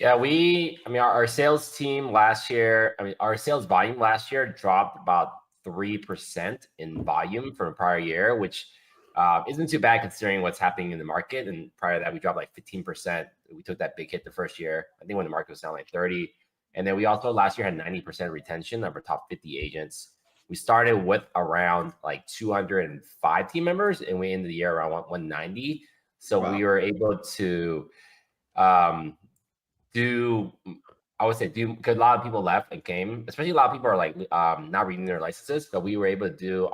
Yeah, our sales team last year, our sales volume last year dropped about 3% in volume from the prior year, which isn't too bad considering what's happening in the market. And prior to that, we dropped like 15%. We took that big hit the first year. I think when the market was down like 30. And then we also last year had 90% retention of our top 50 agents. We started with around like 205 team members, and we ended the year around 190. So Wow. we were able to because a lot of people left and came, especially a lot of people are like not reading their licenses, but we were able to do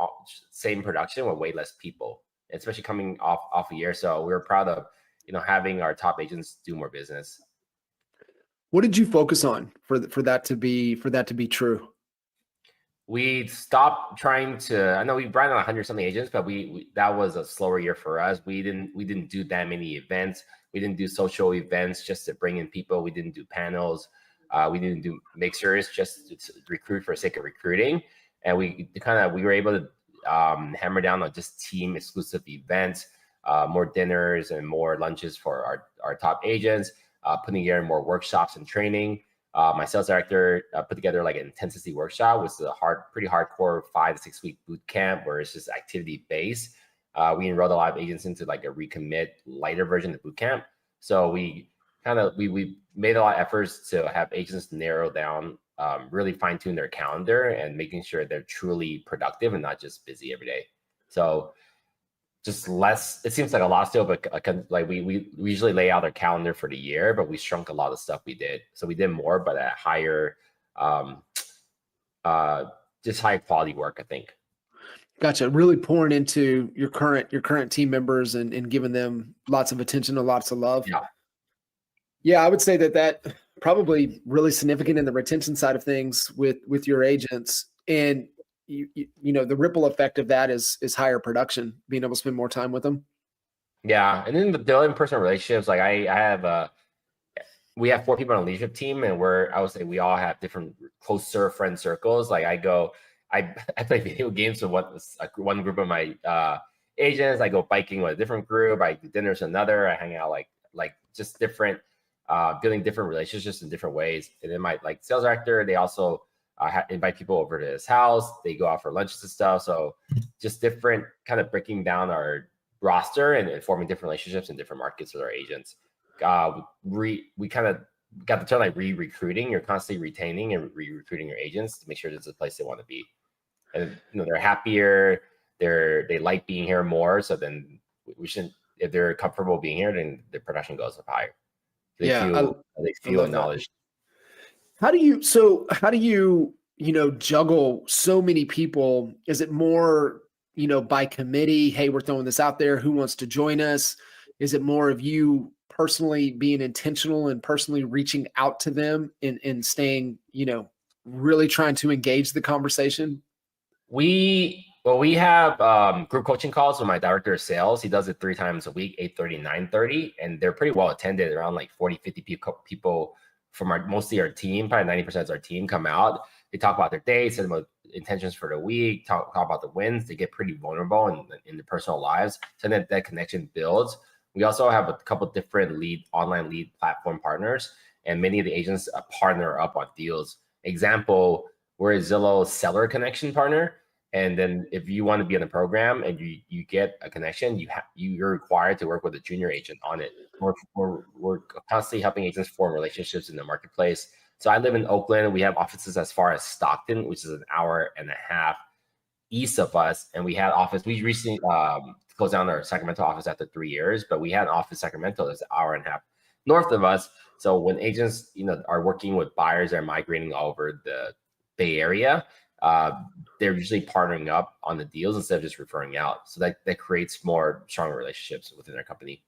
same production with way less people, especially coming off a year. So we were proud of having our top agents do more business. What did you focus on for that to be true? We stopped trying to. I know we brought on 100 something agents, but that was a slower year for us. We didn't do that many events. We didn't do social events just to bring in people. We didn't do panels. We didn't do mixers just to recruit for the sake of recruiting. And we were able to hammer down on just team exclusive events, more dinners and more lunches for our top agents, putting together more workshops and training. My sales director put together like an intensity workshop, which is a pretty hardcore 5 to 6 week boot camp where it's just activity based. We enrolled a lot of agents into like a recommit lighter version of boot camp. So we made a lot of efforts to have agents narrow down, really fine tune their calendar and making sure they're truly productive and not just busy every day. So just less, it seems like a lot still, but like we usually lay out our calendar for the year, but we shrunk a lot of stuff we did. So we did more, but at higher, just high quality work, I think. Gotcha. Really pouring into your current team members and giving them lots of attention and lots of love. Yeah. Yeah, I would say that probably really significant in the retention side of things with your agents. And you know, the ripple effect of that is higher production, being able to spend more time with them. Yeah. And then the in-person relationships, like we have 4 people on the leadership team, and I would say we all have different closer friend circles. Like I play video games with one group of my agents. I go biking with a different group. I do dinners with another. I hang out like just different, building different relationships in different ways. And then my sales director, they also invite people over to his house. They go out for lunches and stuff. So just different kind of breaking down our roster and forming different relationships in different markets with our agents. We kind of got the term like re-recruiting. You're constantly retaining and re-recruiting your agents to make sure this is the place they want to be. And they're happier. They like being here more. So then we shouldn't. If they're comfortable being here, then the production goes up higher. They feel acknowledged. How do you juggle so many people? Is it more by committee? Hey, we're throwing this out there. Who wants to join us? Is it more of you personally being intentional and personally reaching out to them and staying, really trying to engage the conversation? We have group coaching calls with my director of sales. He does it 3 times a week, 8:30, 9:30, and they're pretty well attended. Around like 40, 50 people from mostly our team, probably 90% of our team come out. They talk about their day, set them intentions for the week, talk about the wins. They get pretty vulnerable in their personal lives. So that connection builds. We also have a couple different online lead platform partners, and many of the agents partner up on deals. Example, we're a Zillow seller connection partner. And then if you want to be in the program and you get a connection, you're required to work with a junior agent on it. We're constantly helping agents form relationships in the marketplace. So I live in Oakland. We have offices as far as Stockton, which is an hour and a half east of us. And we recently closed down our Sacramento office after 3 years, but we had an office in Sacramento that's an hour and a half north of us. So when agents, are working with buyers that are migrating all over the Bay Area, they're usually partnering up on the deals instead of just referring out. So that creates more stronger relationships within their company.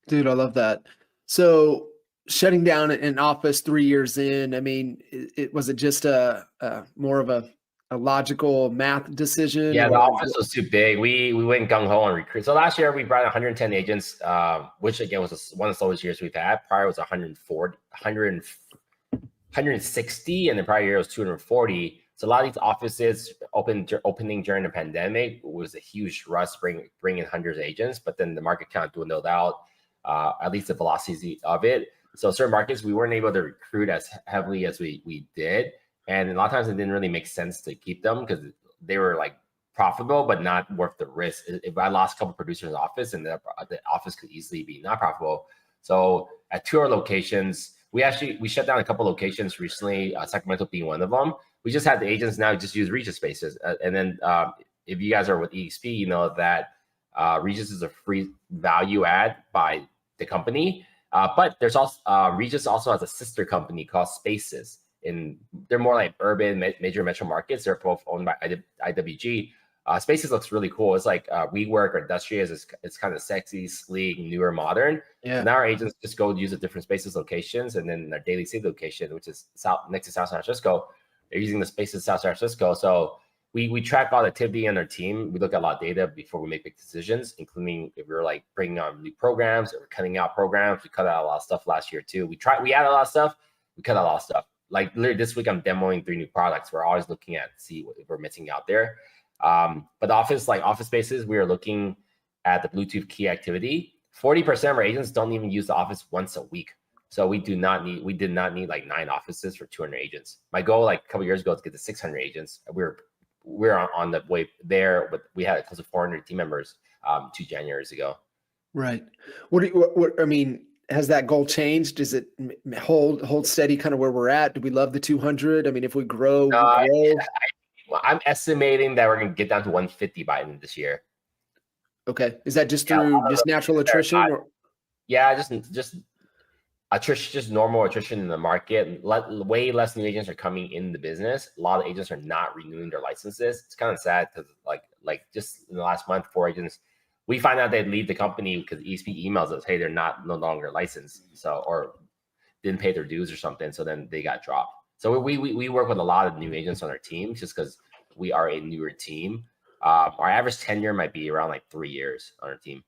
Dude, I love that. So shutting down an office 3 years in, I mean, was it just a more of a logical math decision? Yeah, the office was too big. We went gung ho on recruit. So last year we brought 110 agents, which again was one of the slowest years we've had. Prior was 160, and the prior year was 240. So a lot of these offices opening during the pandemic was a huge rush, bringing in hundreds of agents, but then the market kind of dwindled out, at least the velocity of it. So certain markets, we weren't able to recruit as heavily as we did. And a lot of times it didn't really make sense to keep them because they were like profitable, but not worth the risk. If I lost a couple producers in the office, and the office could easily be not profitable. So at 2 of our locations, we shut down a couple locations recently, Sacramento being one of them. We just had the agents now just use Regis spaces. And then if you guys are with EXP, you know that Regis is a free value add by the company. But there's also Regis also has a sister company called Spaces. They're more like urban major metro markets. They're both owned by IWG. Spaces looks really cool. It's like WeWork or Industrious. It's kind of sexy, sleek, newer, modern. Yeah. So now our agents just go use the different Spaces locations, and then their Daily City location, which is next to South San Francisco, they're using the Spaces South San Francisco. So we track all the activity on our team. We look at a lot of data before we make big decisions, including if we're like bringing on new programs or cutting out programs. We cut out a lot of stuff last year too. We added a lot of stuff. We cut out a lot of stuff. Like literally this week, I'm demoing 3 new products. We're always looking at see what we're missing out there. But office spaces, we are looking at the Bluetooth key activity. 40% of our agents don't even use the office once a week. So we did not need like 9 offices for 200 agents. My goal like a couple of years ago is to get to 600 agents. We're on the way there, but we had close to 400 team members 2 Januaries ago. Right. What I mean, has that goal changed? Does it hold steady kind of where we're at? Do we love the 200? I mean, if we grow, I'm estimating that we're going to get down to 150 by the end of this year. Okay. Is that just through just natural attrition? Yeah, just attrition, just normal attrition in the market. Way less new agents are coming in the business. A lot of agents are not renewing their licenses. It's kind of sad because like just in the last month, 4 agents, we find out they leave the company because ESP emails us, hey, they're no longer licensed, so or didn't pay their dues or something. So then they got dropped. So we work with a lot of new agents on our team just because we are a newer team. Our average tenure might be around like 3 years on our team.